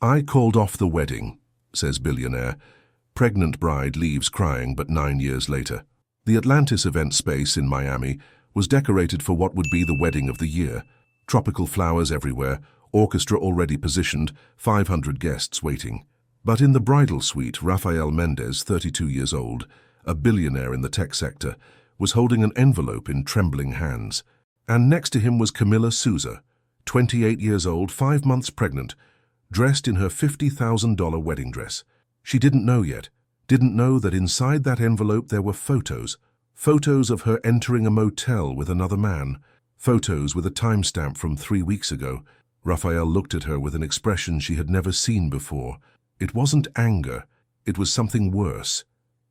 I called off the wedding, says billionaire. Pregnant bride leaves crying but 9 years later. The Atlantis event space in Miami was decorated for what would be the wedding of the year. Tropical flowers everywhere, orchestra already positioned, 500 guests waiting. But in the bridal suite, Rafael Mendez, 32 years old, a billionaire in the tech sector, was holding an envelope in trembling hands. And next to him was Camila Souza, 28 years old, 5 months pregnant, dressed in her $50,000 wedding dress. She didn't know yet, didn't know that inside that envelope there were photos of her entering a motel with another man, photos with a timestamp from 3 weeks ago. Rafael looked at her with an expression she had never seen before. It wasn't anger, it was something worse.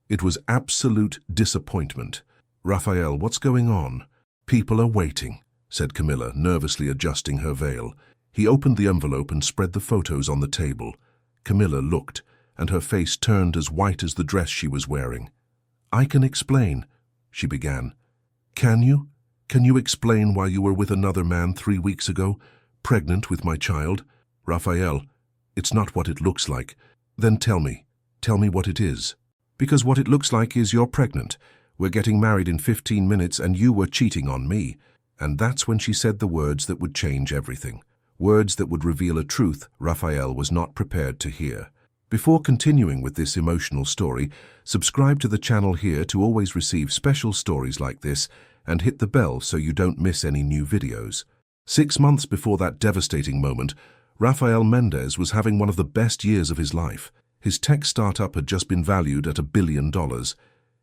It was absolute disappointment. "Rafael, what's going on?" "People are waiting," said Camila, nervously adjusting her veil. He opened the envelope and spread the photos on the table. Camila looked, and her face turned as white as the dress she was wearing. "I can explain," she began. "Can you? Can you explain why you were with another man 3 weeks ago, pregnant with my child?" "Rafael, it's not what it looks like." "Then tell me what it is." "Because what it looks like is you're pregnant. We're getting married in 15 minutes and you were cheating on me." And that's when she said the words that would change everything. Words that would reveal a truth Rafael was not prepared to hear. Before continuing with this emotional story, subscribe to the channel here to always receive special stories like this and hit the bell so you don't miss any new videos. 6 months before that devastating moment, Rafael Mendez was having one of the best years of his life. His tech startup had just been valued at $1 billion.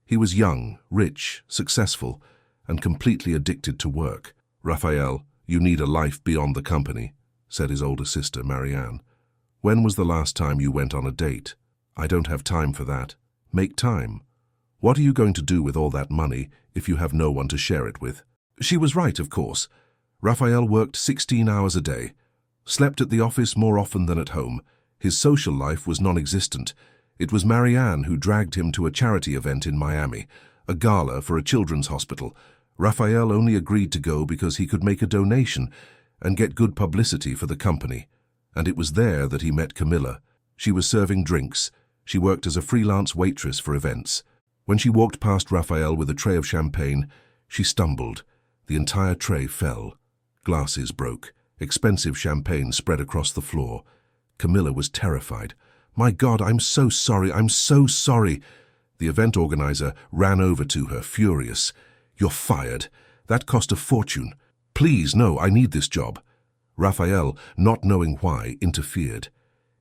He was young, rich, successful, and completely addicted to work. "Rafael, you need a life beyond the company," said his older sister, Marianne. "When was the last time you went on a date?" "I don't have time for that." "Make time. What are you going to do with all that money if you have no one to share it with?" She was right, of course. Rafael worked 16 hours a day, slept at the office more often than at home. His social life was non-existent. It was Marianne who dragged him to a charity event in Miami, a gala for a children's hospital. Rafael only agreed to go because he could make a donation and get good publicity for the company. And it was there that he met Camila. She was serving drinks. She worked as a freelance waitress for events. When she walked past Rafael with a tray of champagne, she stumbled. The entire tray fell. Glasses broke. Expensive champagne spread across the floor. Camila was terrified. "My God, I'm so sorry, I'm so sorry." The event organizer ran over to her, furious. "You're fired. That cost a fortune. Please, no, I need this job." Rafael, not knowing why, interfered.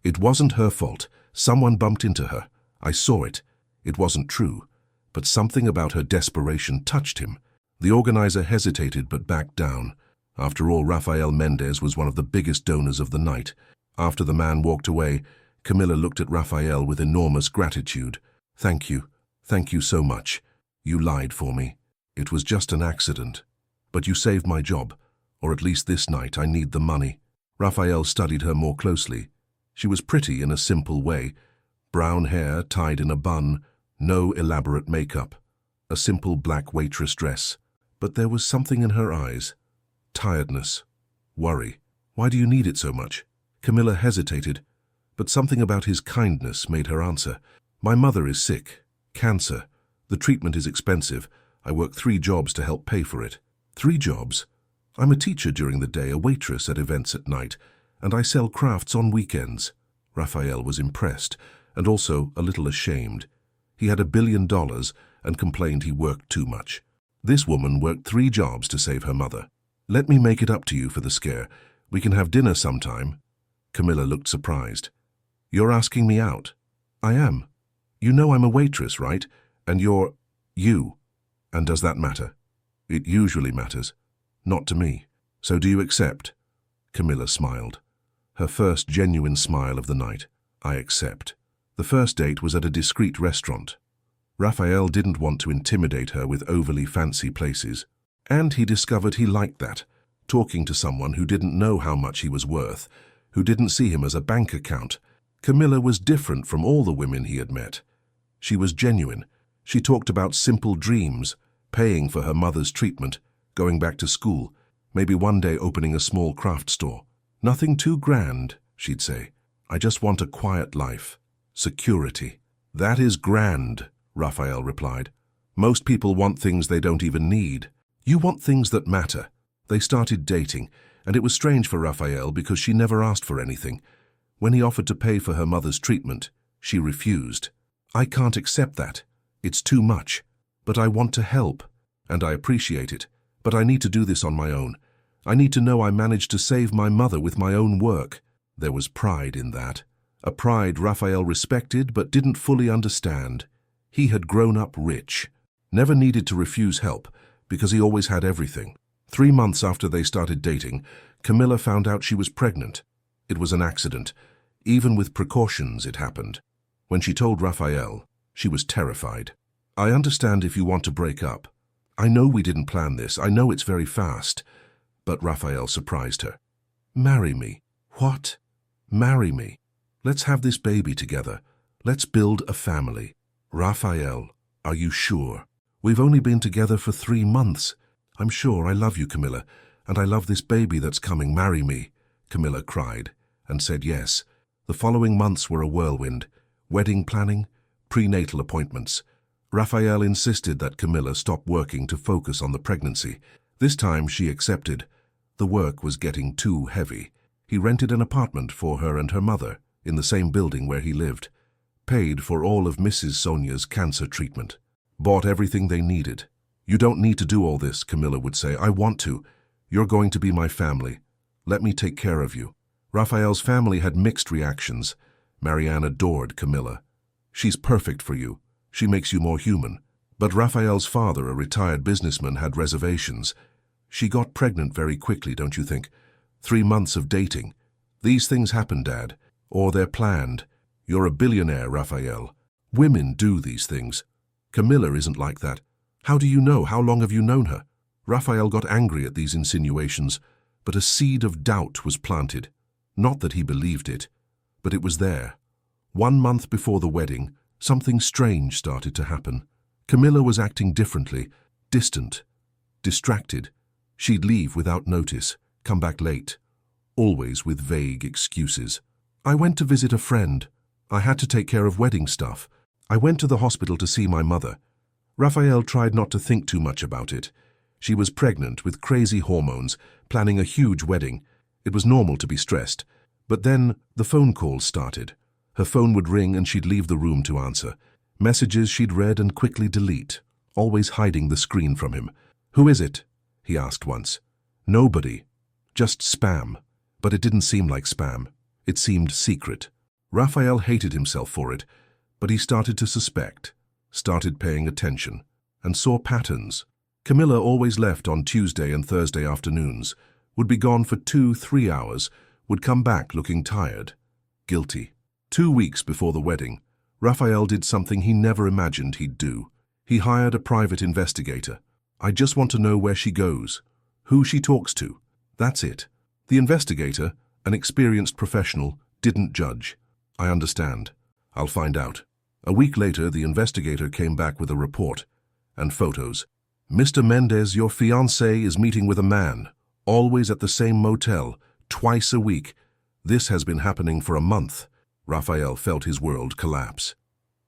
"It wasn't her fault. Someone bumped into her. I saw it. It wasn't true. But something about her desperation touched him." The organizer hesitated but backed down. After all, Rafael Mendez was one of the biggest donors of the night. After the man walked away, Camila looked at Rafael with enormous gratitude. Thank you so much. You lied for me. It was just an accident. But you saved my job, or at least this night I need the money." Rafael studied her more closely. She was pretty in a simple way. Brown hair tied in a bun, no elaborate makeup. A simple black waitress dress. But there was something in her eyes. Tiredness. Worry. "Why do you need it so much?" Camila hesitated, but something about his kindness made her answer. "My mother is sick. Cancer. The treatment is expensive. I work 3 jobs to help pay for it." "3 jobs? I'm a teacher during the day, a waitress at events at night, and I sell crafts on weekends." Rafael was impressed, and also a little ashamed. He had $1 billion and complained he worked too much. This woman worked 3 jobs to save her mother. "Let me make it up to you for the scare. We can have dinner sometime." Camila looked surprised. "You're asking me out?" "I am. You know I'm a waitress, right? And you're you. And does that matter?" "It usually matters. Not to me. So do you accept?" Camila smiled. Her first genuine smile of the night. "I accept." The first date was at a discreet restaurant. Rafael didn't want to intimidate her with overly fancy places. And he discovered he liked that, talking to someone who didn't know how much he was worth, who didn't see him as a bank account. Camila was different from all the women he had met. She was genuine. She talked about simple dreams, paying for her mother's treatment, going back to school, maybe one day opening a small craft store. Nothing too grand, she'd say. I just want a quiet life. Security. That is grand, Raphael replied. Most people want things they don't even need. You want things that matter. They started dating, and it was strange for Raphael because she never asked for anything. When he offered to pay for her mother's treatment, she refused. I can't accept that. It's too much. But I want to help, and I appreciate it. But I need to do this on my own. I need to know I managed to save my mother with my own work. There was pride in that. A pride Raphael respected but didn't fully understand. He had grown up rich, never needed to refuse help because he always had everything. 3 months after they started dating, Camilla found out she was pregnant. It was an accident. Even with precautions, it happened. When she told Raphael, she was terrified. I understand if you want to break up. I know we didn't plan this. I know it's very fast. But Raphael surprised her. Marry me. What? Marry me. Let's have this baby together. Let's build a family. Raphael, are you sure? We've only been together for 3 months. I'm sure. I love you, Camilla, and I love this baby that's coming. Marry me. Camilla cried and said yes. The following months were a whirlwind. Wedding planning, prenatal appointments. Raphael insisted that Camilla stop working to focus on the pregnancy. This time she accepted. The work was getting too heavy. He rented an apartment for her and her mother in the same building where he lived, paid for all of Mrs. Sonia's cancer treatment, bought everything they needed. You don't need to do all this, Camilla would say. I want to. You're going to be my family. Let me take care of you. Raphael's family had mixed reactions. Marianne adored Camilla. She's perfect for you. She makes you more human. But Raphael's father, a retired businessman, had reservations. She got pregnant very quickly, don't you think? 3 months of dating. These things happen, Dad. Or they're planned. You're a billionaire, Raphael. Women do these things. Camilla isn't like that. How do you know? How long have you known her? Raphael got angry at these insinuations, but a seed of doubt was planted. Not that he believed it, but it was there. 1 month before the wedding, something strange started to happen. Camilla was acting differently, distant, distracted. She'd leave without notice, come back late, always with vague excuses. I went to visit a friend. I had to take care of wedding stuff. I went to the hospital to see my mother. Raphael tried not to think too much about it. She was pregnant with crazy hormones, planning a huge wedding. It was normal to be stressed. But then the phone calls started. Her phone would ring and she'd leave the room to answer. Messages she'd read and quickly delete, always hiding the screen from him. Who is it? He asked once. Nobody. Just spam. But it didn't seem like spam. It seemed secret. Raphael hated himself for it, but he started to suspect, started paying attention, and saw patterns. Camilla always left on Tuesday and Thursday afternoons, would be gone for 2-3 hours, would come back looking tired, guilty. 2 weeks before the wedding, Raphael did something he never imagined he'd do. He hired a private investigator. I just want to know where she goes, who she talks to. That's it. The investigator, an experienced professional, didn't judge. I understand. I'll find out. A week later, the investigator came back with a report and photos. Mr. Mendez, your fiancé is meeting with a man, always at the same motel, twice a week. This has been happening for a month. Raphael felt his world collapse.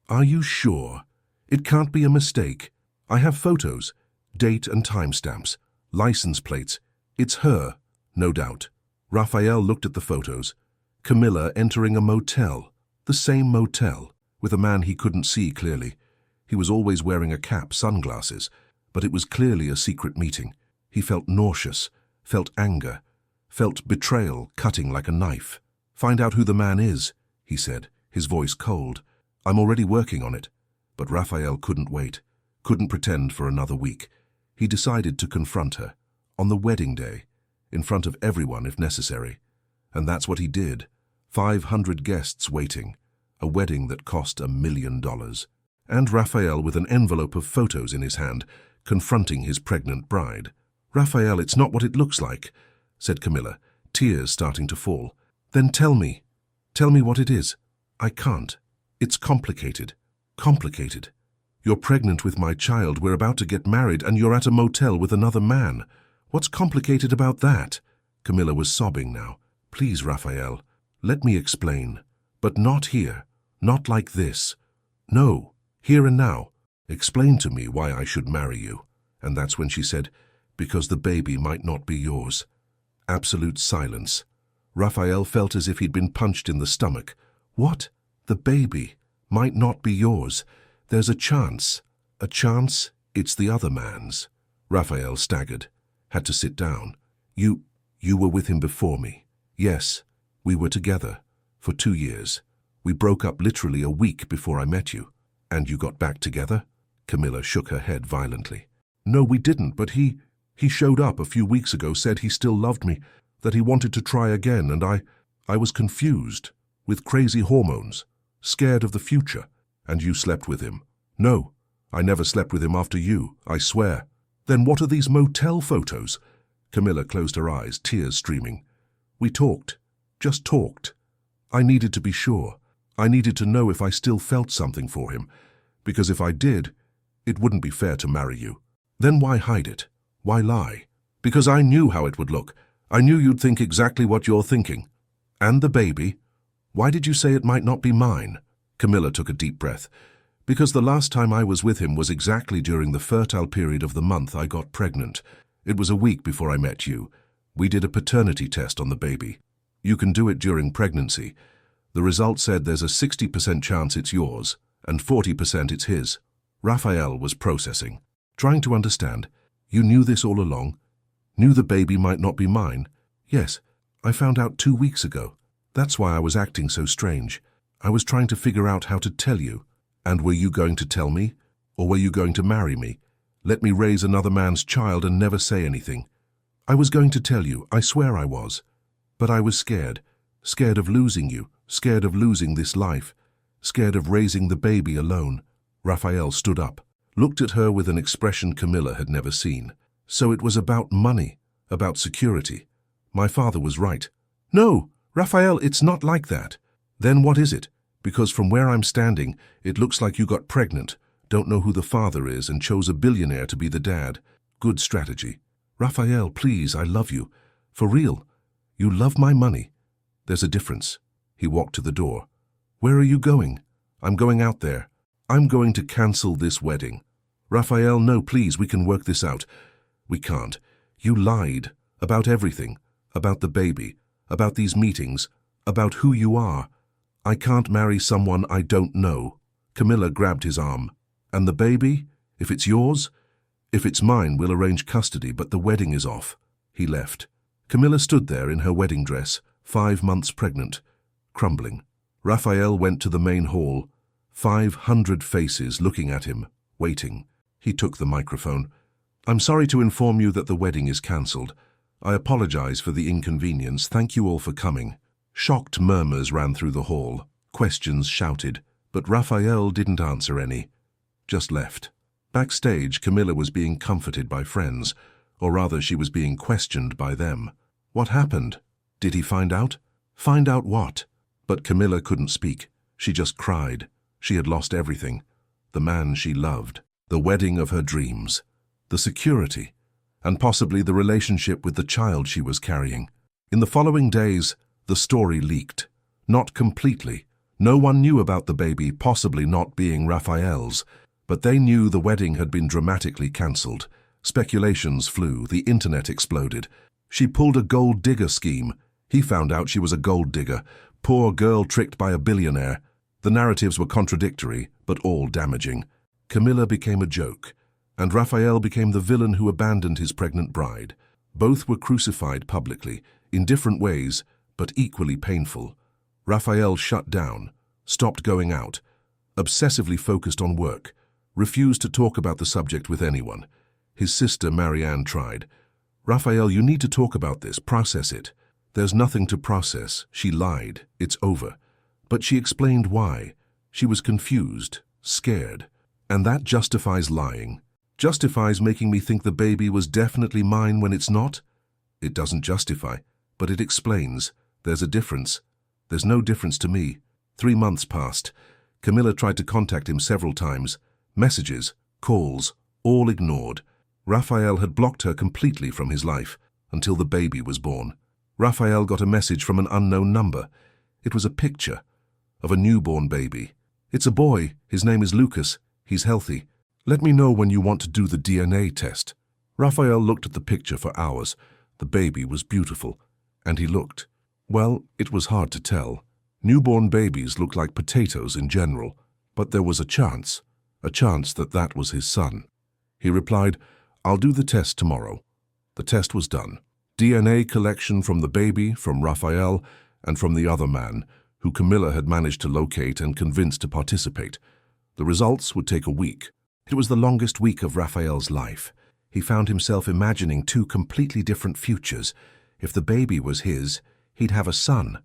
Are you sure? It can't be a mistake. I have photos, date and timestamps, license plates. It's her, no doubt. Raphael looked at the photos. Camilla entering a motel, the same motel, with a man he couldn't see clearly. He was always wearing a cap, sunglasses, but it was clearly a secret meeting. He felt nauseous, felt anger, felt betrayal cutting like a knife. Find out who the man is, he said, his voice cold. I'm already working on it. But Raphael couldn't wait, couldn't pretend for another week. He decided to confront her, on the wedding day, in front of everyone if necessary. And that's what he did. 500 guests waiting, a wedding that cost $1 million. And Raphael with an envelope of photos in his hand, confronting his pregnant bride. Raphael, it's not what it looks like, said Camilla, tears starting to fall. Then tell me what it is. I can't. It's complicated. Complicated. You're pregnant with my child, we're about to get married, and you're at a motel with another man. What's complicated about that? Camilla was sobbing now. Please, Raphael, let me explain. But not here. Not like this. No, here and now. Explain to me why I should marry you. And that's when she said, because the baby might not be yours. Absolute silence. Raphael felt as if he'd been punched in the stomach. What? The baby might not be yours. There's a chance. A chance it's the other man's. Raphael staggered, had to sit down. You were with him before me. Yes, we were together for 2 years. We broke up literally a week before I met you. And you got back together? Camilla shook her head violently. No, we didn't, but he showed up a few weeks ago, said he still loved me, that he wanted to try again, and I was confused, with crazy hormones, scared of the future. And you slept with him? No, I never slept with him after you, I swear. Then what are these motel photos? Camilla closed her eyes, tears streaming. We talked, just talked. I needed to be sure. I needed to know if I still felt something for him, because if I did, it wouldn't be fair to marry you. Then why hide it? Why lie? Because I knew how it would look. I knew you'd think exactly what you're thinking. And the baby? Why did you say it might not be mine? Camilla took a deep breath. Because the last time I was with him was exactly during the fertile period of the month I got pregnant. It was a week before I met you. We did a paternity test on the baby. You can do it during pregnancy. The result said there's a 60% chance it's yours, and 40% it's his. Raphael was processing, trying to understand. You knew this all along? Knew the baby might not be mine? Yes, I found out 2 weeks ago. That's why I was acting so strange. I was trying to figure out how to tell you. And were you going to tell me? Or were you going to marry me? Let me raise another man's child and never say anything? I was going to tell you, I swear I was. But I was scared. Scared of losing you. Scared of losing this life. Scared of raising the baby alone. Raphael stood up, looked at her with an expression Camilla had never seen. So it was about money, about security. My father was right. No, Raphael, it's not like that. Then what is it? Because from where I'm standing, it looks like you got pregnant, don't know who the father is, and chose a billionaire to be the dad. Good strategy. Raphael, please, I love you. For real. You love my money. There's a difference. He walked to the door. Where are you going? I'm going out there. I'm going to cancel this wedding. Raphael, no, please, we can work this out. We can't. You lied. About everything. About the baby. About these meetings. About who you are. I can't marry someone I don't know. Camilla grabbed his arm. And the baby? If it's yours? If it's mine, we'll arrange custody, but the wedding is off. He left. Camilla stood there in her wedding dress, 5 months pregnant, crumbling. Raphael went to the main hall, 500 faces looking at him, waiting. He took the microphone. I'm sorry to inform you that the wedding is cancelled. I apologize for the inconvenience. Thank you all for coming. Shocked murmurs ran through the hall, questions shouted, but Raphael didn't answer any, just left. Backstage, Camilla was being comforted by friends, or rather she was being questioned by them. What happened? Did he find out? Find out what? But Camilla couldn't speak. She just cried. She had lost everything. The man she loved, the wedding of her dreams, the security, and possibly the relationship with the child she was carrying. In the following days, the story leaked. Not completely. No one knew about the baby possibly not being Raphael's, but they knew the wedding had been dramatically cancelled. Speculations flew, the internet exploded. She pulled a gold digger scheme. He found out she was a gold digger. Poor girl tricked by a billionaire. The narratives were contradictory, but all damaging. Camilla became a joke, and Raphael became the villain who abandoned his pregnant bride. Both were crucified publicly, in different ways, but equally painful. Raphael shut down, stopped going out, obsessively focused on work, refused to talk about the subject with anyone. His sister Marianne tried. Raphael, you need to talk about this, process it. There's nothing to process. She lied. It's over. But she explained why. She was confused, scared. And that justifies lying. Justifies making me think the baby was definitely mine when it's not? It doesn't justify, but it explains. There's a difference. There's no difference to me. 3 months passed. Camilla tried to contact him several times. Messages, calls, all ignored. Raphael had blocked her completely from his life until the baby was born. Raphael got a message from an unknown number. It was a picture. of a newborn baby. "It's a boy. His name is Lucas. He's healthy. Let me know when you want to do the DNA test." Raphael looked at the picture for hours. The baby was beautiful. And he looked. Well, it was hard to tell. Newborn babies look like potatoes in general. But there was a chance that that was his son. He replied, "I'll do the test tomorrow." The test was done. DNA collection from the baby, from Raphael, and from the other man, who Camilla had managed to locate and convince to participate. The results would take a week. It was the longest week of Raphael's life. He found himself imagining two completely different futures. If the baby was his, he'd have a son,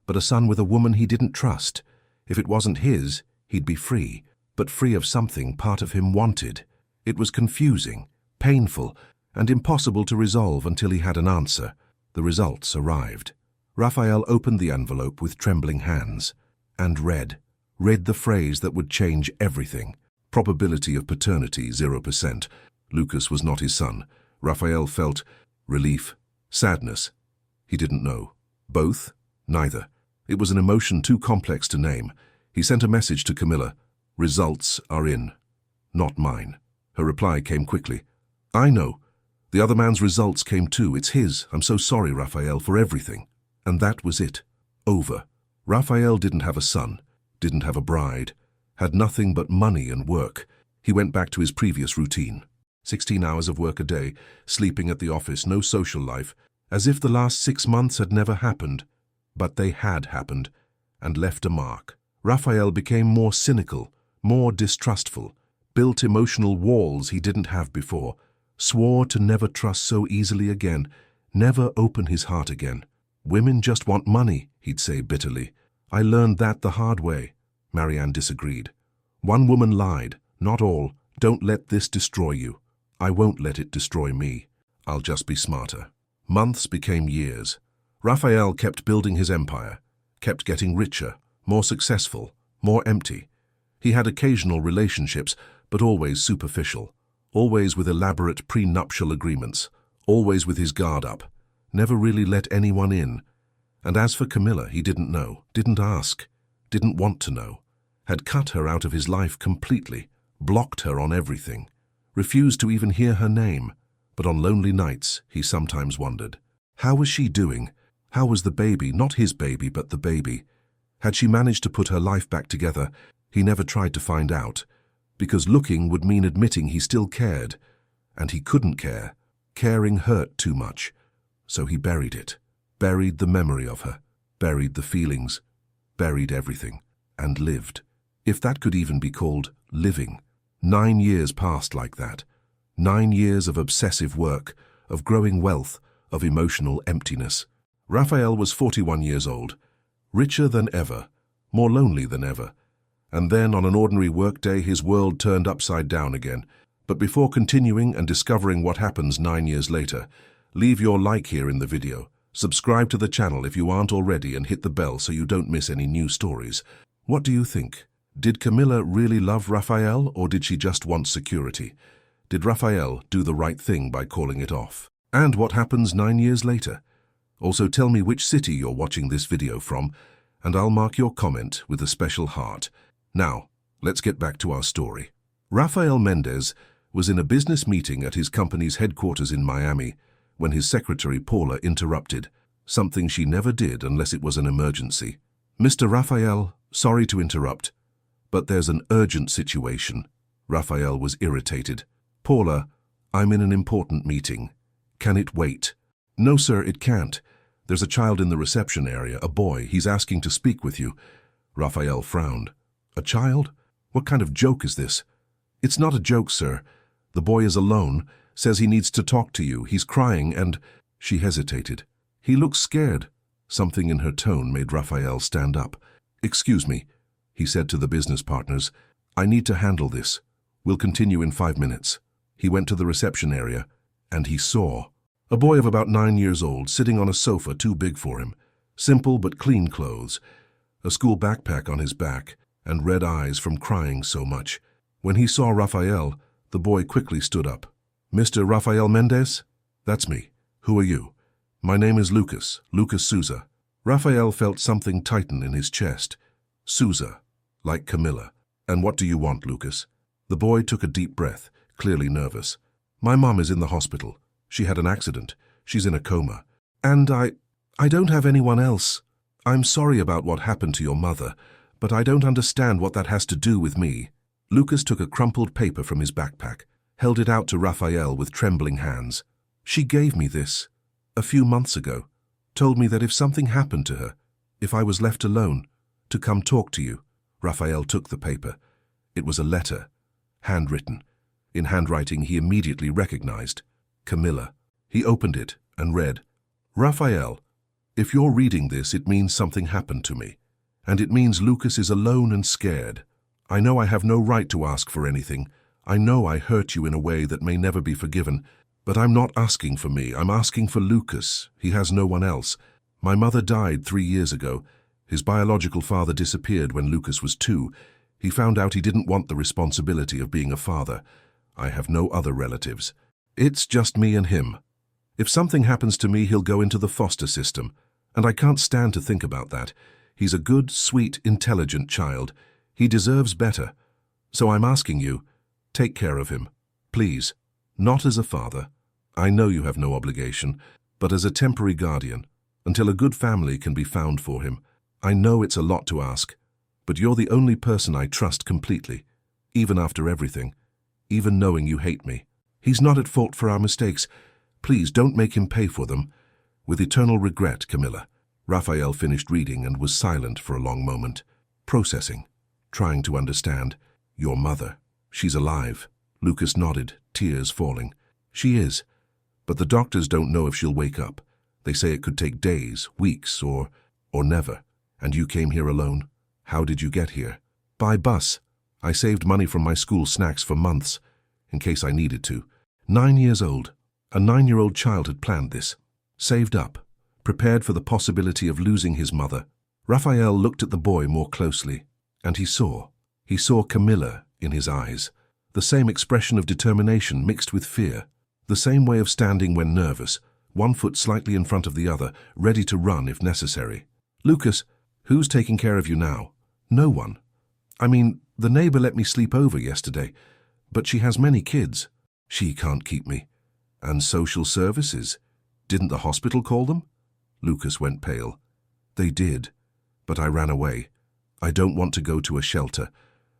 but a son with a woman he didn't trust. If it wasn't his, he'd be free, but free of something part of him wanted. It was confusing, painful, and impossible to resolve until he had an answer. The results arrived. Raphael opened the envelope with trembling hands and read the phrase that would change everything. Probability of paternity 0%. Lucas was not his son. Raphael felt relief, sadness. He didn't know. Both? Neither. It was an emotion too complex to name. He sent a message to Camilla. "Results are in. Not mine." Her reply came quickly. "I know. The other man's results came too. It's his. I'm so sorry, Raphael, for everything." And that was it. Over. Raphael didn't have a son, didn't have a bride, had nothing but money and work. He went back to his previous routine. 16 hours of work a day, sleeping at the office, no social life, as if the last 6 months had never happened. But they had happened, and left a mark. Raphael became more cynical, more distrustful, built emotional walls he didn't have before, swore to never trust so easily again, never open his heart again. "Women just want money," he'd say bitterly. "I learned that the hard way." Marianne disagreed. "One woman lied, not all. Don't let this destroy you." "I won't let it destroy me. I'll just be smarter." Months became years. Raphael kept building his empire, kept getting richer, more successful, more empty. He had occasional relationships, but always superficial, always with elaborate prenuptial agreements, always with his guard up, never really let anyone in. And as for Camilla, he didn't know, didn't ask, didn't want to know, had cut her out of his life completely, blocked her on everything, refused to even hear her name. But on lonely nights, he sometimes wondered, how was she doing? How was the baby, not his baby, but the baby? Had she managed to put her life back together? He never tried to find out, because looking would mean admitting he still cared, and he couldn't care. Caring hurt too much, so he buried it, buried the memory of her, buried the feelings, buried everything, and lived. If that could even be called living. 9 years passed like that. 9 years of obsessive work, of growing wealth, of emotional emptiness. Raphael was 41 years old, richer than ever, more lonely than ever. And then on an ordinary workday, his world turned upside down again. But before continuing and discovering what happens 9 years later, leave your like here in the video. Subscribe to the channel if you aren't already and hit the bell so you don't miss any new stories. What do you think? Did Camilla really love Raphael, or did she just want security? Did Raphael do the right thing by calling it off? And what happens 9 years later? Also tell me which city you're watching this video from, and I'll mark your comment with a special heart. Now, let's get back to our story. Rafael Mendez was in a business meeting at his company's headquarters in Miami when his secretary Paula interrupted, something she never did unless it was an emergency. "Mr. Raphael, sorry to interrupt, but there's an urgent situation." Raphael was irritated. "Paula, I'm in an important meeting. Can it wait?" "No, sir, it can't. There's a child in the reception area, a boy. He's asking to speak with you." Raphael frowned. "A child? What kind of joke is this?" "It's not a joke, sir. The boy is alone, says he needs to talk to you. He's crying and—" She hesitated. "He looks scared." Something in her tone made Raphael stand up. "Excuse me," he said to the business partners. "I need to handle this. We'll continue in 5 minutes." He went to the reception area, and he saw a boy of about 9 years old sitting on a sofa too big for him. Simple but clean clothes, a school backpack on his back, and red eyes from crying so much. When he saw Raphael, the boy quickly stood up. "Mr. Raphael Mendez? That's me. Who are you?" "My name is Lucas Souza." Raphael felt something tighten in his chest. Sousa, like Camilla. And what do you want, Lucas? The boy took a deep breath, clearly nervous. My mom is in the hospital. She had an accident. She's in a coma. And I don't have anyone else. I'm sorry about what happened to your mother, but I don't understand what that has to do with me. Lucas took a crumpled paper from his backpack, held it out to Raphael with trembling hands. She gave me this a few months ago, told me that if something happened to her, if I was left alone, to come talk to you. Raphael took the paper. It was a letter, handwritten. In handwriting he immediately recognized Camilla. He opened it and read, Raphael, if you're reading this, it means something happened to me. And it means Lucas is alone and scared. I know I have no right to ask for anything. I know I hurt you in a way that may never be forgiven. But I'm not asking for me. I'm asking for Lucas. He has no one else. My mother died 3 years ago. His biological father disappeared when Lucas was 2. He found out he didn't want the responsibility of being a father. I have no other relatives. It's just me and him. If something happens to me, he'll go into the foster system. And I can't stand to think about that. He's a good, sweet, intelligent child. He deserves better. So I'm asking you, take care of him. Please. Not as a father. I know you have no obligation, but as a temporary guardian, until a good family can be found for him. I know it's a lot to ask, but you're the only person I trust completely, even after everything, even knowing you hate me. He's not at fault for our mistakes. Please don't make him pay for them. With eternal regret, Camilla. Raphael finished reading and was silent for a long moment, processing, trying to understand. Your mother. She's alive. Lucas nodded, tears falling. She is, but the doctors don't know if she'll wake up. They say it could take days, weeks, or never. And you came here alone? How did you get here? By bus. I saved money from my school snacks for months, in case I needed to. 9 years old. A 9-year-old child had planned this. Saved up. Prepared for the possibility of losing his mother. Raphael looked at the boy more closely, and he saw Camilla in his eyes. The same expression of determination mixed with fear. The same way of standing when nervous, one foot slightly in front of the other, ready to run if necessary. Lucas, who's taking care of you now? No one. I mean, the neighbor let me sleep over yesterday, but she has many kids. She can't keep me. And social services? Didn't the hospital call them? Lucas went pale. They did, but I ran away. I don't want to go to a shelter.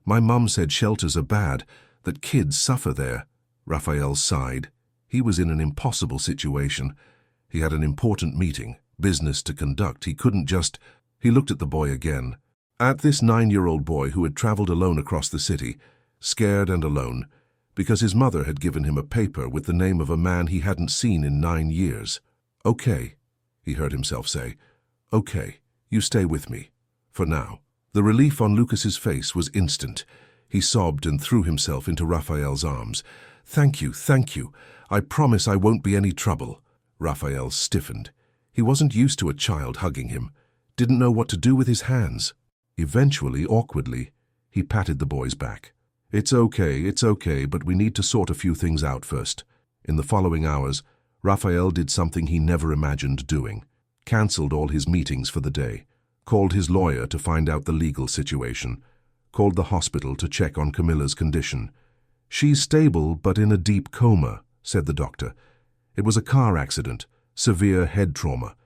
My mum said shelters are bad, that kids suffer there. Raphael sighed. He was in an impossible situation. He had an important meeting, business to conduct. He couldn't just... He looked at the boy again. At this 9-year-old boy who had traveled alone across the city, scared and alone, because his mother had given him a paper with the name of a man he hadn't seen in 9 years. Okay, he heard himself say. Okay, you stay with me. For now. The relief on Lucas's face was instant. He sobbed and threw himself into Raphael's arms. Thank you, thank you. I promise I won't be any trouble. Raphael stiffened. He wasn't used to a child hugging him. Didn't know what to do with his hands. Eventually, awkwardly, he patted the boy's back. It's okay, but we need to sort a few things out first. In the following hours, Raphael did something he never imagined doing. Cancelled all his meetings for the day. Called his lawyer to find out the legal situation. Called the hospital to check on Camilla's condition. She's stable, but in a deep coma, said the doctor. It was a car accident, severe head trauma.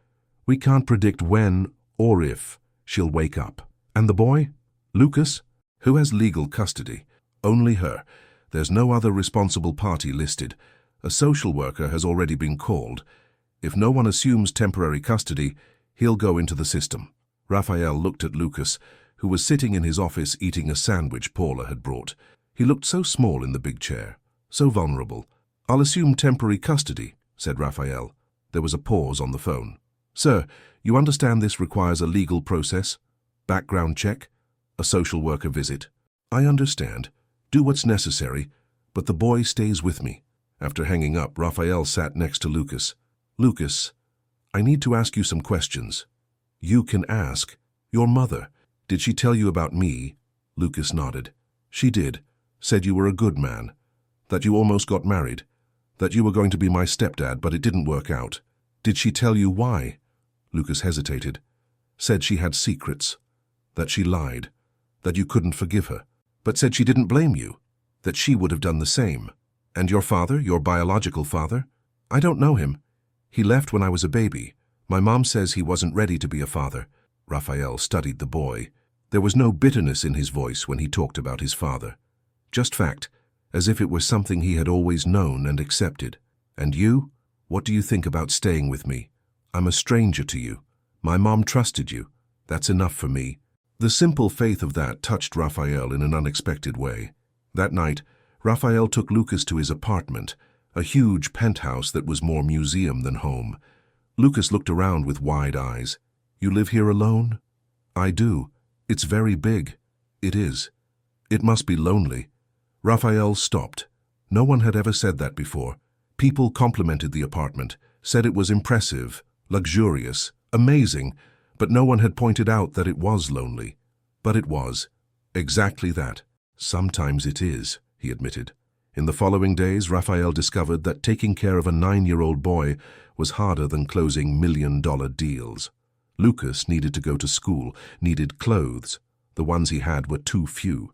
We can't predict when or if she'll wake up. And the boy? Lucas? Who has legal custody? Only her. There's no other responsible party listed. A social worker has already been called. If no one assumes temporary custody, he'll go into the system. Raphael looked at Lucas, who was sitting in his office eating a sandwich Paula had brought. He looked so small in the big chair, so vulnerable. I'll assume temporary custody, said Raphael. There was a pause on the phone. Sir, you understand this requires a legal process? Background check? A social worker visit? I understand. Do what's necessary, but the boy stays with me. After hanging up, Raphael sat next to Lucas. Lucas, I need to ask you some questions. You can ask. Your mother, did she tell you about me? Lucas nodded. She did. Said you were a good man. That you almost got married. That you were going to be my stepdad, but it didn't work out. Did she tell you why? Lucas hesitated. Said she had secrets. that she lied, that you couldn't forgive her, but said she didn't blame you, that she would have done the same. And your father, your biological father? I don't know him. He left when I was a baby. My mom says he wasn't ready to be a father. Raphael studied the boy. There was no bitterness in his voice when he talked about his father. Just fact, as if it was something he had always known and accepted. And you? What do you think about staying with me? I'm a stranger to you. My mom trusted you. That's enough for me. The simple faith of that touched Raphael in an unexpected way. That night, Raphael took Lucas to his apartment, a huge penthouse that was more museum than home. Lucas looked around with wide eyes. You live here alone? I do. It's very big. It is. It must be lonely. Raphael stopped. No one had ever said that before. People complimented the apartment, said it was impressive, luxurious, amazing, but no one had pointed out that it was lonely. But it was. Exactly that. Sometimes it is, he admitted. In the following days, Raphael discovered that taking care of a 9-year-old boy was harder than closing million-dollar deals. Lucas needed to go to school, needed clothes. The ones he had were too few.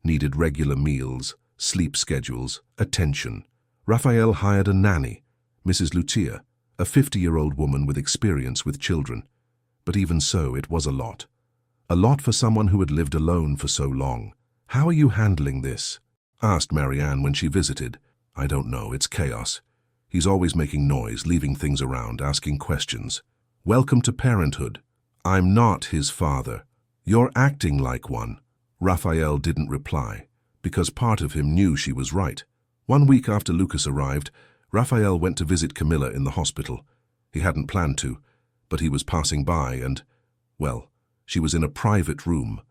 Needed regular meals, sleep schedules, attention. Raphael hired a nanny, Mrs. Lucia, a 50-year-old woman with experience with children. But even so, it was a lot. A lot for someone who had lived alone for so long. How are you handling this? Asked Marianne when she visited. I don't know, it's chaos. He's always making noise, leaving things around, asking questions. Welcome to parenthood. I'm not his father. You're acting like one. Raphael didn't reply, because part of him knew she was right. 1 week after Lucas arrived, Raphael went to visit Camilla in the hospital. He hadn't planned to, but he was passing by and, well, she was in a private room.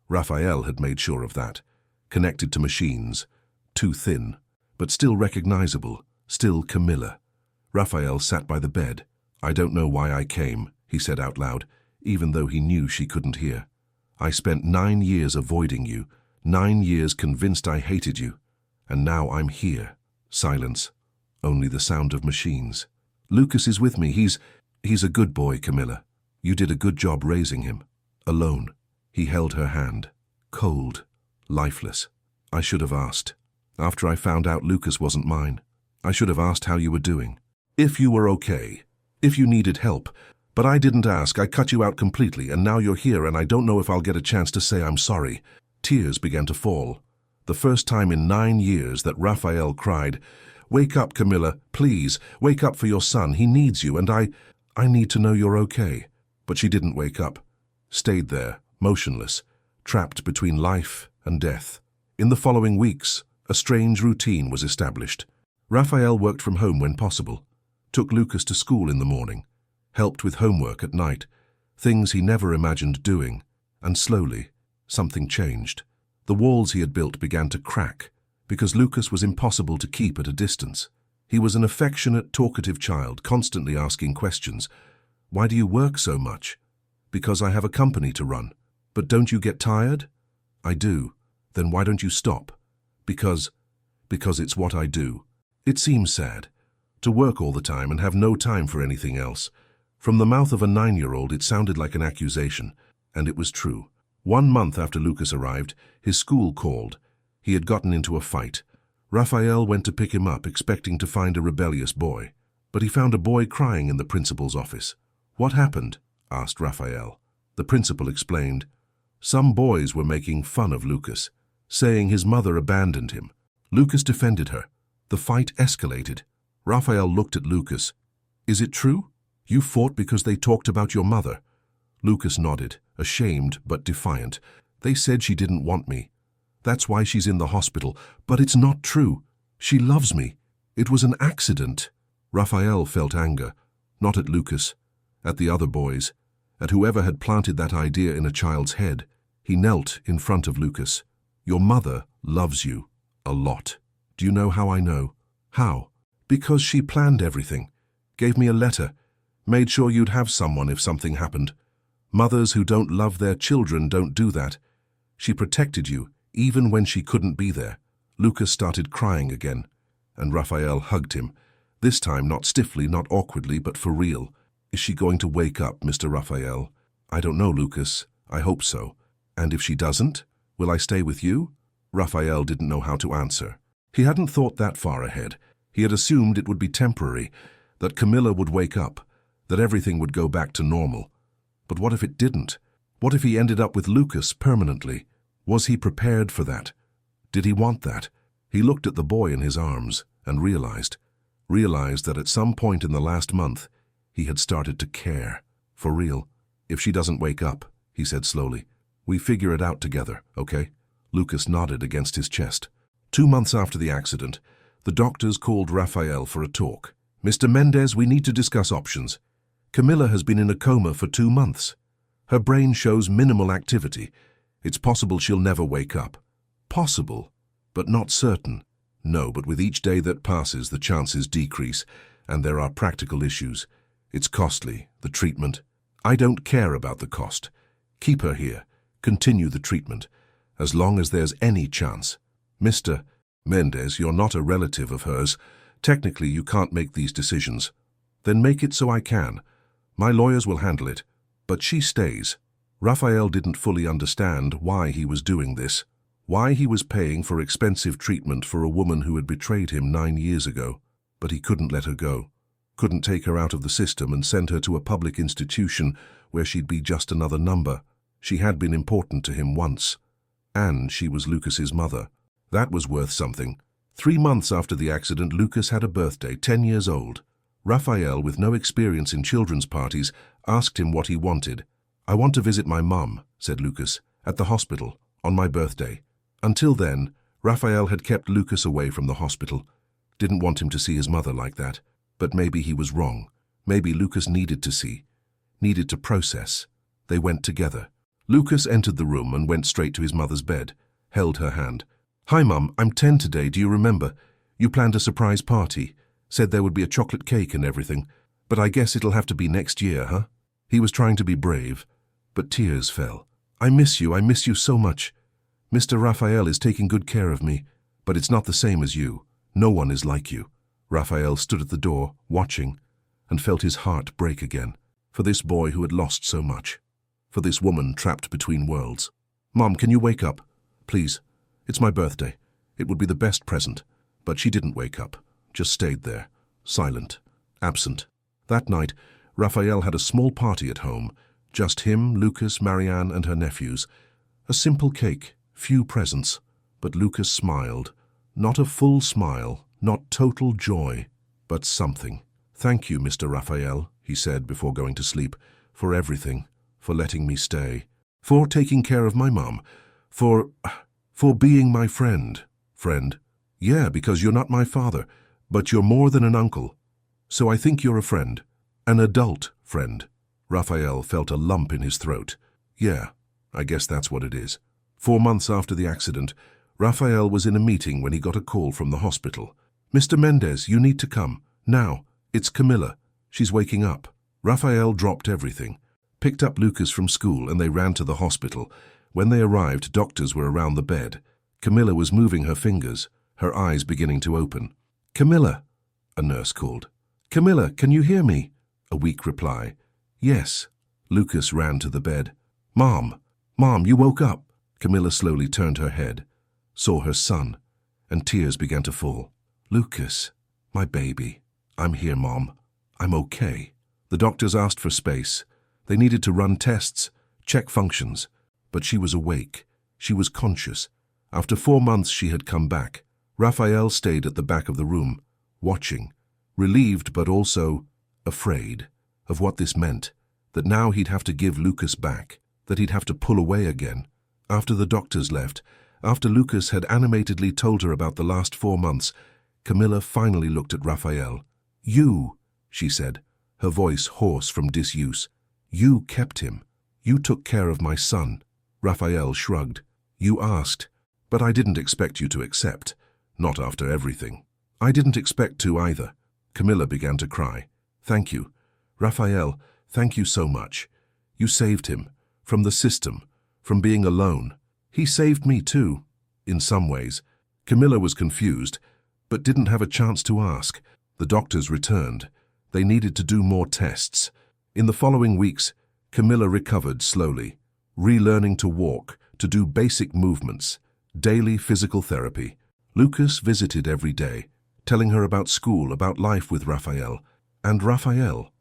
Raphael had made sure of that. Connected to machines. Too thin, but still recognizable. Still Camilla. Raphael sat by the bed. I don't know why I came, he said out loud, even though he knew she couldn't hear. I spent 9 years avoiding you, 9 years convinced I hated you. And now I'm here. Silence. Only the sound of machines. Lucas is with me. He's a good boy, Camilla. You did a good job raising him. Alone. He held her hand. Cold. Lifeless. I should have asked. After I found out Lucas wasn't mine, I should have asked how you were doing. If you were okay. If you needed help. But I didn't ask. I cut you out completely, and now you're here, and I don't know if I'll get a chance to say I'm sorry. Tears began to fall. The first time in 9 years that Raphael cried, Wake up, Camilla, please, wake up for your son. He needs you, and I need to know you're okay. But she didn't wake up. Stayed there, motionless, trapped between life and death. In the following weeks, a strange routine was established. Raphael worked from home when possible, took Lucas to school in the morning, helped with homework at night, things he never imagined doing, and slowly, something changed. The walls he had built began to crack, because Lucas was impossible to keep at a distance. He was an affectionate, talkative child, constantly asking questions. Why do you work so much? Because I have a company to run. But don't you get tired? I do. Then why don't you stop? Because it's what I do. It seems sad. To work all the time and have no time for anything else. From the mouth of a 9-year-old, it sounded like an accusation, and it was true. 1 month after Lucas arrived, his school called. He had gotten into a fight. Raphael went to pick him up, expecting to find a rebellious boy. But he found a boy crying in the principal's office. What happened? Asked Raphael. The principal explained. Some boys were making fun of Lucas, saying his mother abandoned him. Lucas defended her. The fight escalated. Raphael looked at Lucas. Is it true? You fought because they talked about your mother? Lucas nodded, ashamed but defiant. They said she didn't want me. That's why she's in the hospital. But it's not true. She loves me. It was an accident. Raphael felt anger, not at Lucas, at the other boys, at whoever had planted that idea in a child's head. He knelt in front of Lucas. Your mother loves you. A lot. Do you know how I know? How? Because she planned everything. Gave me a letter. Made sure you'd have someone if something happened. Mothers who don't love their children don't do that. She protected you, even when she couldn't be there. Lucas started crying again, and Raphael hugged him. This time not stiffly, not awkwardly, but for real. Is she going to wake up, Mr. Raphael? I don't know, Lucas. I hope so. And if she doesn't, will I stay with you? Raphael didn't know how to answer. He hadn't thought that far ahead. He had assumed it would be temporary, that Camilla would wake up, that everything would go back to normal. But what if it didn't? What if he ended up with Lucas permanently? Was he prepared for that? Did he want that? He looked at the boy in his arms and realized that at some point in the last month, he had started to care. For real. If she doesn't wake up, he said slowly, we figure it out together, okay? Lucas nodded against his chest. 2 months after the accident, the doctors called Raphael for a talk. Mr. Mendez, we need to discuss options. Camilla has been in a coma for 2 months. Her brain shows minimal activity. It's possible she'll never wake up. Possible, but not certain. No, but with each day that passes, the chances decrease, and there are practical issues. It's costly, the treatment. I don't care about the cost. Keep her here. Continue the treatment, as long as there's any chance. Mr. Mendez, you're not a relative of hers. Technically, you can't make these decisions. Then make it so I can. My lawyers will handle it. But she stays. Raphael didn't fully understand why he was doing this, why he was paying for expensive treatment for a woman who had betrayed him 9 years ago. But he couldn't let her go. Couldn't take her out of the system and send her to a public institution where she'd be just another number. She had been important to him once. And she was Lucas's mother. That was worth something. 3 months after the accident, Lucas had a birthday, 10 years old. Raphael, with no experience in children's parties, asked him what he wanted. I want to visit my mum, said Lucas, at the hospital, on my birthday. Until then, Raphael had kept Lucas away from the hospital. Didn't want him to see his mother like that. But maybe he was wrong. Maybe Lucas needed to see, needed to process. They went together. Lucas entered the room and went straight to his mother's bed, held her hand. Hi, Mum, I'm 10 today, do you remember? You planned a surprise party, said there would be a chocolate cake and everything, but I guess it'll have to be next year, huh? He was trying to be brave, but tears fell. I miss you so much. Mr. Raphael is taking good care of me, but it's not the same as you. No one is like you. Raphael stood at the door, watching, and felt his heart break again, for this boy who had lost so much, for this woman trapped between worlds. Mom, can you wake up? Please. It's my birthday. It would be the best present. But she didn't wake up, just stayed there, silent, absent. That night, Raphael had a small party at home, just him, Lucas, Marianne, and her nephews. A simple cake, few presents, but Lucas smiled. Not a full smile, not total joy, but something. Thank you, Mr. Raphael, he said before going to sleep, for everything, for letting me stay, for taking care of my mum, for being my friend. Friend? Yeah, because you're not my father, but you're more than an uncle. So I think you're a friend. An adult friend. Raphael felt a lump in his throat. Yeah, I guess that's what it is. 4 months after the accident, Raphael was in a meeting when he got a call from the hospital. Mr. Mendez, you need to come. Now. It's Camilla. She's waking up. Raphael dropped everything, picked up Lucas from school, and they ran to the hospital. When they arrived, doctors were around the bed. Camilla was moving her fingers, her eyes beginning to open. Camilla, a nurse called. Camilla, can you hear me? A weak reply. Yes. Lucas ran to the bed. Mom, you woke up. Camilla slowly turned her head, saw her son, and tears began to fall. Lucas, my baby. I'm here, Mom. I'm okay. The doctors asked for space. They needed to run tests, check functions. But she was awake. She was conscious. After 4 months, she had come back. Raphael stayed at the back of the room, watching, relieved but also afraid of what this meant, that now he'd have to give Lucas back, that he'd have to pull away again. After the doctors left, after Lucas had animatedly told her about the last 4 months, Camilla finally looked at Raphael. You, she said, her voice hoarse from disuse. You kept him. You took care of my son. Raphael shrugged. You asked, but I didn't expect you to accept. Not after everything. I didn't expect to either. Camilla began to cry. Thank you. Raphael, thank you so much. You saved him. From the system. From being alone. He saved me too. In some ways. Camilla was confused, but didn't have a chance to ask. The doctors returned. They needed to do more tests. In the following weeks, Camilla recovered slowly, relearning to walk, to do basic movements, daily physical therapy. Lucas visited every day, telling her about school, about life with Raphael. And Raphael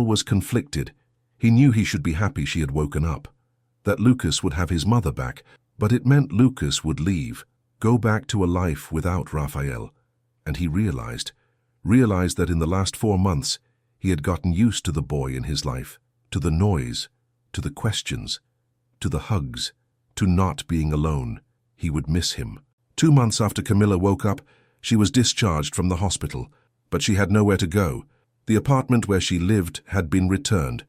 was conflicted. He knew he should be happy she had woken up, that Lucas would have his mother back, but it meant Lucas would leave, go back to a life without Raphael. And he realized that in the last 4 months, he had gotten used to the boy in his life, to the noise, to the questions, to the hugs, to not being alone. He would miss him. 2 months after Camilla woke up, she was discharged from the hospital, but she had nowhere to go. The apartment where she lived had been returned.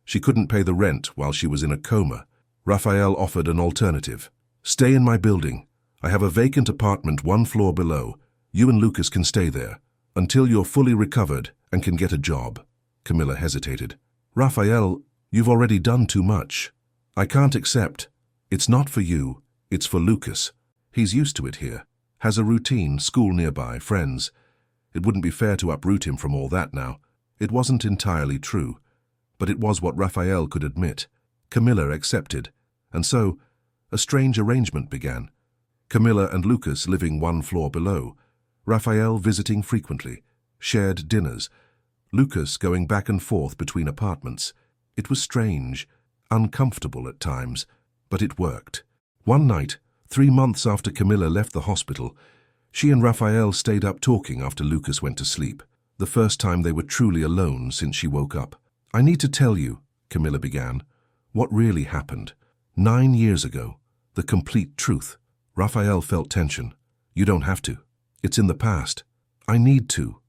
She couldn't pay the rent while she was in a coma. Raphael offered an alternative. "Stay in my building. I have a vacant apartment 1 floor below. You and Lucas can stay there until you're fully recovered and can get a job." Camilla hesitated. "Raphael, you've already done too much. I can't accept. It's not for you, it's for Lucas. He's used to it here. Has a routine, school nearby, friends. It wouldn't be fair to uproot him from all that now." It wasn't entirely true, but it was what Raphael could admit. Camilla accepted, and so a strange arrangement began. Camilla and Lucas living 1 floor below, Raphael visiting frequently, shared dinners, Lucas going back and forth between apartments. It was strange, uncomfortable at times, but it worked. One night, 3 months after Camilla left the hospital, she and Raphael stayed up talking after Lucas went to sleep, the first time they were truly alone since she woke up. "I need to tell you," Camilla began, "what really happened. 9 years ago, the complete truth." Raphael felt tension. "You don't have to. It's in the past. I need to.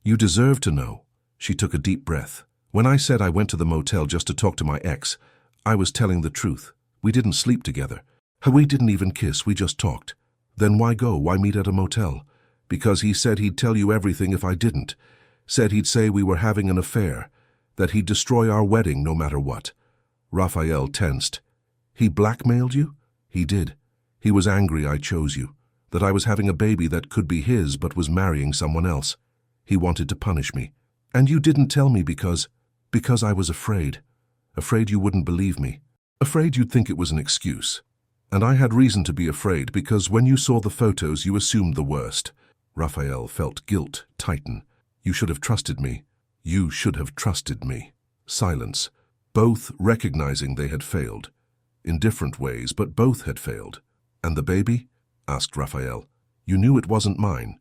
You deserve to know." She took a deep breath. "When I said I went to the motel just to talk to my ex, I was telling the truth. We didn't sleep together. We didn't even kiss, we just talked. Then why go? Why meet at a motel? Because he said he'd tell you everything if I didn't. Said he'd say we were having an affair, that he'd destroy our wedding no matter what." Raphael tensed. "He blackmailed you?" "He did. He was angry I chose you, that I was having a baby that could be his but was marrying someone else. He wanted to punish me. And you didn't tell me because I was afraid. Afraid you wouldn't believe me. Afraid you'd think it was an excuse. And I had reason to be afraid because when you saw the photos you assumed the worst." Raphael felt guilt tighten. "You should have trusted me. You should have trusted me." Silence, both recognizing they had failed. In different ways, but both had failed. "And the baby?" asked Raphael. "You knew it wasn't mine.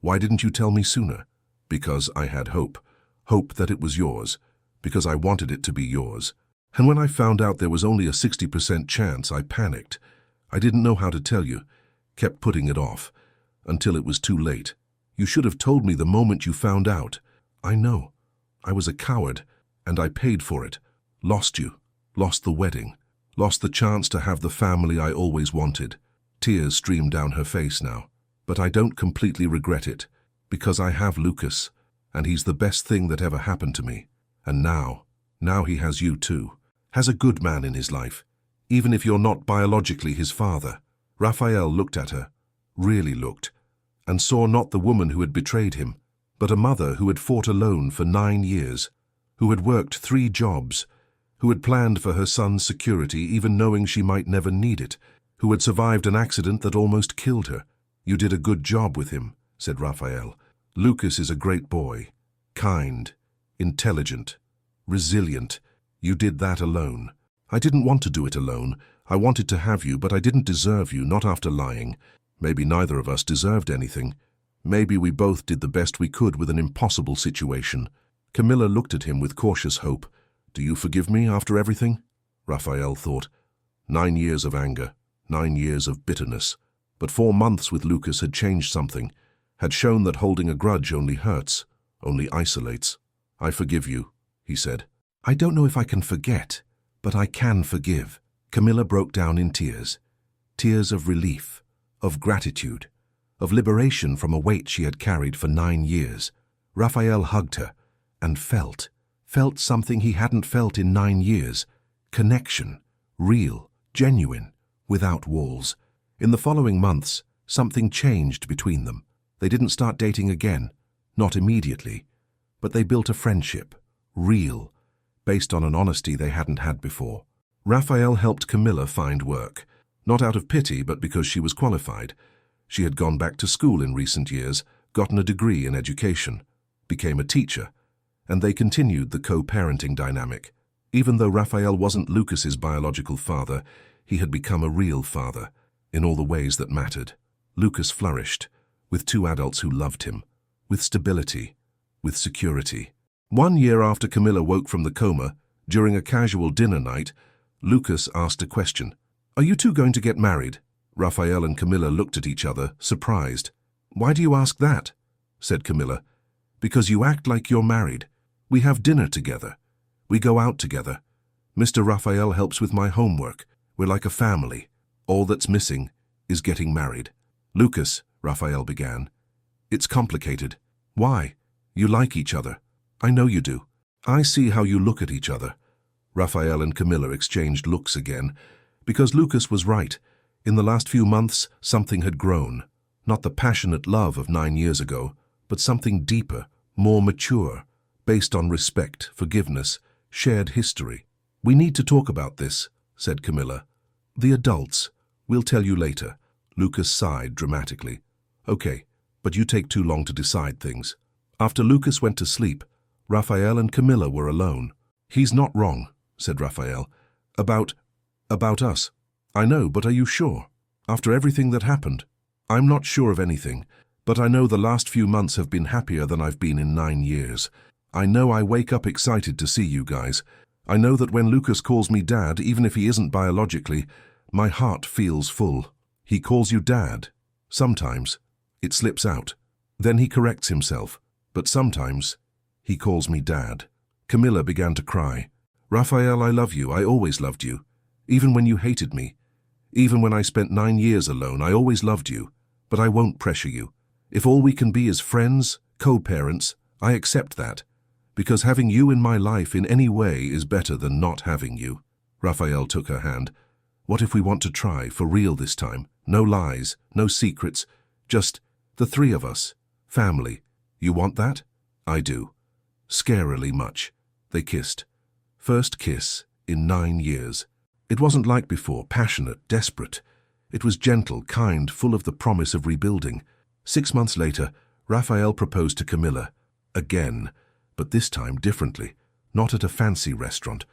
Why didn't you tell me sooner?" "Because I had hope. Hope that it was yours. Because I wanted it to be yours. And when I found out there was only a 60% chance, I panicked. I didn't know how to tell you. Kept putting it off. Until it was too late. You should have told me the moment you found out. I know. I was a coward, and I paid for it. Lost you. Lost the wedding. Lost the chance to have the family I always wanted." Tears streamed down her face now. "But I don't completely regret it, because I have Lucas, and he's the best thing that ever happened to me. And now he has you too. Has a good man in his life, even if you're not biologically his father." Raphael looked at her, really looked, and saw not the woman who had betrayed him, but a mother who had fought alone for 9 years, who had worked 3 jobs, who had planned for her son's security even knowing she might never need it, who had survived an accident that almost killed her. "You did a good job with him," said Raphael. "Lucas is a great boy, kind, intelligent, resilient. You did that alone. I didn't want to do it alone. I wanted to have you, but I didn't deserve you, not after lying. Maybe neither of us deserved anything. Maybe we both did the best we could with an impossible situation." Camilla looked at him with cautious hope. "Do you forgive me after everything?" Raphael thought. 9 years of anger, 9 years of bitterness. But 4 months with Lucas had changed something, had shown that holding a grudge only hurts, only isolates. "I forgive you," he said. "I don't know if I can forget, but I can forgive." Camilla broke down in tears. Tears of relief, of gratitude, of liberation from a weight she had carried for 9 years. Raphael hugged her and felt something he hadn't felt in 9 years. Connection, real, genuine, without walls. In the following months, something changed between them. They didn't start dating again, not immediately, but they built a friendship, real, based on an honesty they hadn't had before. Raphael helped Camilla find work. Not out of pity, but because she was qualified. She had gone back to school in recent years, gotten a degree in education, became a teacher, and they continued the co-parenting dynamic. Even though Raphael wasn't Lucas's biological father, he had become a real father, in all the ways that mattered. Lucas flourished, with two adults who loved him, with stability, with security. 1 year after Camilla woke from the coma, during a casual dinner night, Lucas asked a question. "Are you two going to get married?" Raphael and Camilla looked at each other, surprised. "Why do you ask that?" said Camilla. "Because you act like you're married. We have dinner together. We go out together. Mr. Raphael helps with my homework. We're like a family. All that's missing is getting married." "Lucas," Raphael began, "it's complicated." "Why? You like each other. I know you do. I see how you look at each other." Raphael and Camilla exchanged looks again, because Lucas was right. In the last few months, something had grown. Not the passionate love of 9 years ago, but something deeper, more mature, based on respect, forgiveness, shared history. "We need to talk about this," said Camilla. "The adults. We'll tell you later." Lucas sighed dramatically. "Okay, but you take too long to decide things." After Lucas went to sleep, Raphael and Camilla were alone. "He's not wrong," said Raphael. About us. "I know, but are you sure? After everything that happened?" "I'm not sure of anything, but I know the last few months have been happier than I've been in 9 years. I know I wake up excited to see you guys. I know that when Lucas calls me Dad, even if he isn't biologically, my heart feels full." "He calls you Dad?" "Sometimes. It slips out. Then he corrects himself. But sometimes he calls me Dad." Camilla began to cry. "Raphael, I love you. I always loved you. Even when you hated me. Even when I spent 9 years alone, I always loved you. But I won't pressure you. If all we can be is friends, co-parents, I accept that. Because having you in my life in any way is better than not having you." Raphael took her hand. "What if we want to try, for real this time? No lies, no secrets, just the 3 of us. Family. You want that?" "I do." Scarily much. They kissed. First kiss in 9 years. It wasn't like before, passionate, desperate. It was gentle, kind, full of the promise of rebuilding. 6 months later, Raphael proposed to Camilla. Again, but this time differently. Not at a fancy restaurant,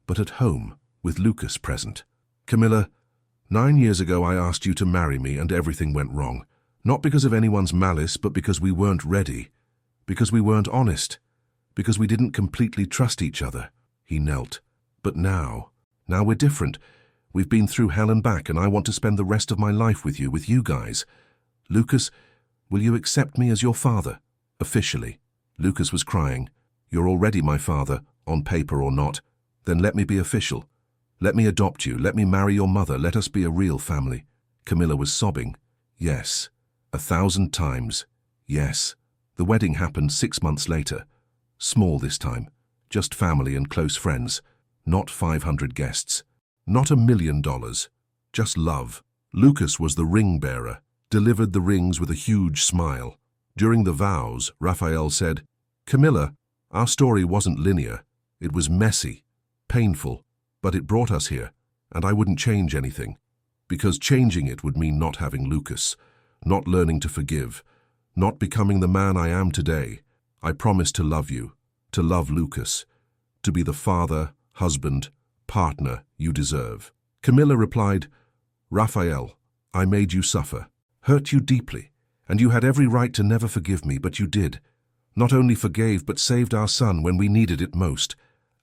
but at home, with Lucas present. "Camilla, 9 years ago I asked you to marry me and everything went wrong. Not because of anyone's malice, but because we weren't ready. Because we weren't honest. Because we didn't completely trust each other." He knelt. "But now we're different. We've been through hell and back, and I want to spend the rest of my life with you guys. Lucas, will you accept me as your father? Officially." Lucas was crying. "You're already my father, on paper or not. Then let me be official. Let me adopt you. Let me marry your mother. Let us be a real family." Camilla was sobbing. "Yes. 1,000 times. Yes." The wedding happened 6 months later. Small this time. Just family and close friends. Not 500 guests. Not $1 million. Just love. Lucas was the ring bearer, delivered the rings with a huge smile. During the vows, Raphael said, "Camilla, our story wasn't linear. It was messy, painful, but it brought us here, and I wouldn't change anything. Because changing it would mean not having Lucas, not learning to forgive, not becoming the man I am today. I promise to love you, to love Lucas, to be the father, husband, partner you deserve." Camilla replied, "Raphael, I made you suffer, hurt you deeply, and you had every right to never forgive me, but you did. Not only forgave, but saved our son when we needed it most.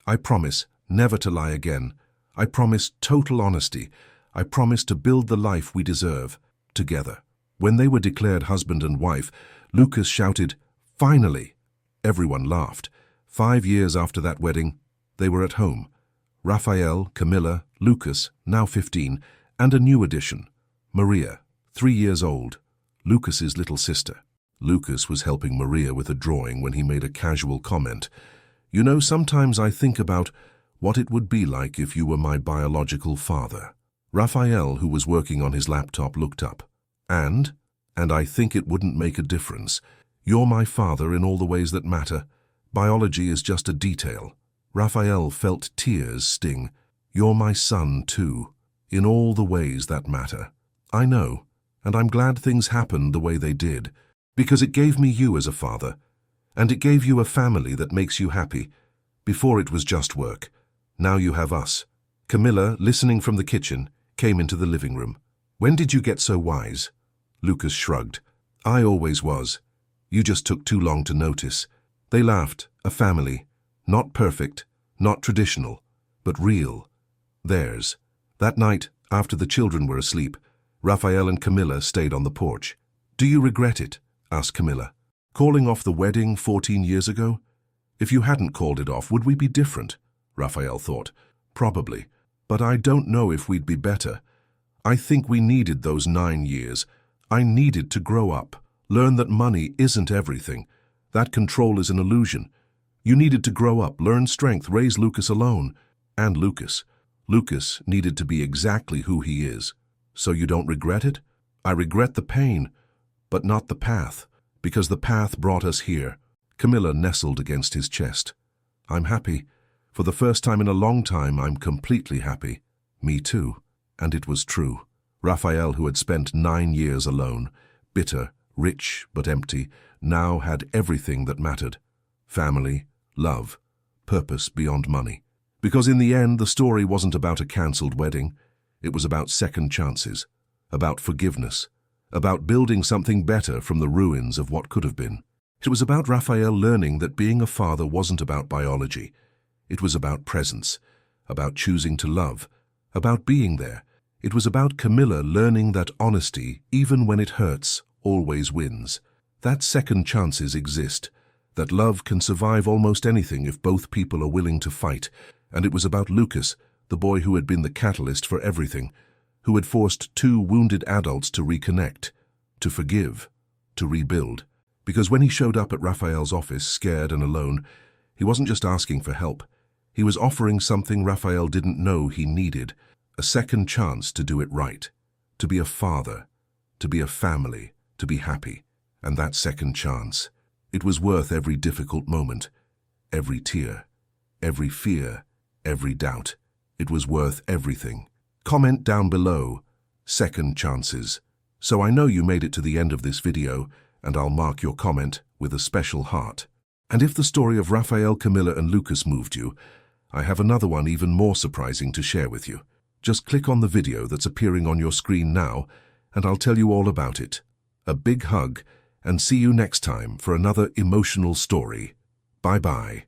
I promise never to lie again. I promise total honesty. I promise to build the life we deserve, together." When they were declared husband and wife, Lucas shouted, "Finally!" Everyone laughed. 5 years after that wedding, they were at home. Raphael, Camilla, Lucas, now 15, and a new addition, Maria, 3 years old, Lucas's little sister. Lucas was helping Maria with a drawing when he made a casual comment. "You know, sometimes I think about what it would be like if you were my biological father." Raphael, who was working on his laptop, looked up. And I think it wouldn't make a difference. You're my father in all the ways that matter. Biology is just a detail." Raphael felt tears sting. "You're my son, too." in all the ways that matter. I know, and I'm glad things happened the way they did, because it gave me you as a father, and it gave you a family that makes you happy. Before it was just work. Now you have us. Camilla, listening from the kitchen, came into the living room. When did you get so wise? Lucas shrugged. I always was. You just took too long to notice. They laughed. A family. Not perfect, not traditional, but real. Theirs. That night, after the children were asleep, Raphael and Camilla stayed on the porch. Do you regret it? Asked Camilla. Calling off the wedding 14 years ago? If you hadn't called it off, would we be different? Raphael thought. Probably. But I don't know if we'd be better. I think we needed those 9 years. I needed to grow up, learn that money isn't everything. That control is an illusion. You needed to grow up, learn strength, raise Lucas alone. And Lucas. Lucas needed to be exactly who he is. So you don't regret it? I regret the pain, but not the path, because the path brought us here. Camilla nestled against his chest. I'm happy. For the first time in a long time, I'm completely happy. Me too. And it was true. Raphael, who had spent 9 years alone, bitter, rich but empty, now had everything that mattered. Family, love, purpose beyond money. Because in the end, the story wasn't about a cancelled wedding. It was about second chances, about forgiveness, about building something better from the ruins of what could have been. It was about Raphael learning that being a father wasn't about biology. It was about presence, about choosing to love, about being there. It was about Camilla learning that honesty, even when it hurts, always wins. That second chances exist, that love can survive almost anything if both people are willing to fight. And it was about Lucas, the boy who had been the catalyst for everything, who had forced 2 wounded adults to reconnect, to forgive, to rebuild. Because when he showed up at Raphael's office, scared and alone, he wasn't just asking for help. He was offering something Raphael didn't know he needed, a second chance to do it right, to be a father, to be a family, to be happy. And that second chance, it was worth every difficult moment, every tear, every fear, every doubt. It was worth everything. Comment down below, second chances. So I know you made it to the end of this video, and I'll mark your comment with a special heart. And if the story of Raphael, Camilla and Lucas moved you, I have another one even more surprising to share with you. Just click on the video that's appearing on your screen now, and I'll tell you all about it. A big hug, and see you next time for another emotional story. Bye-bye.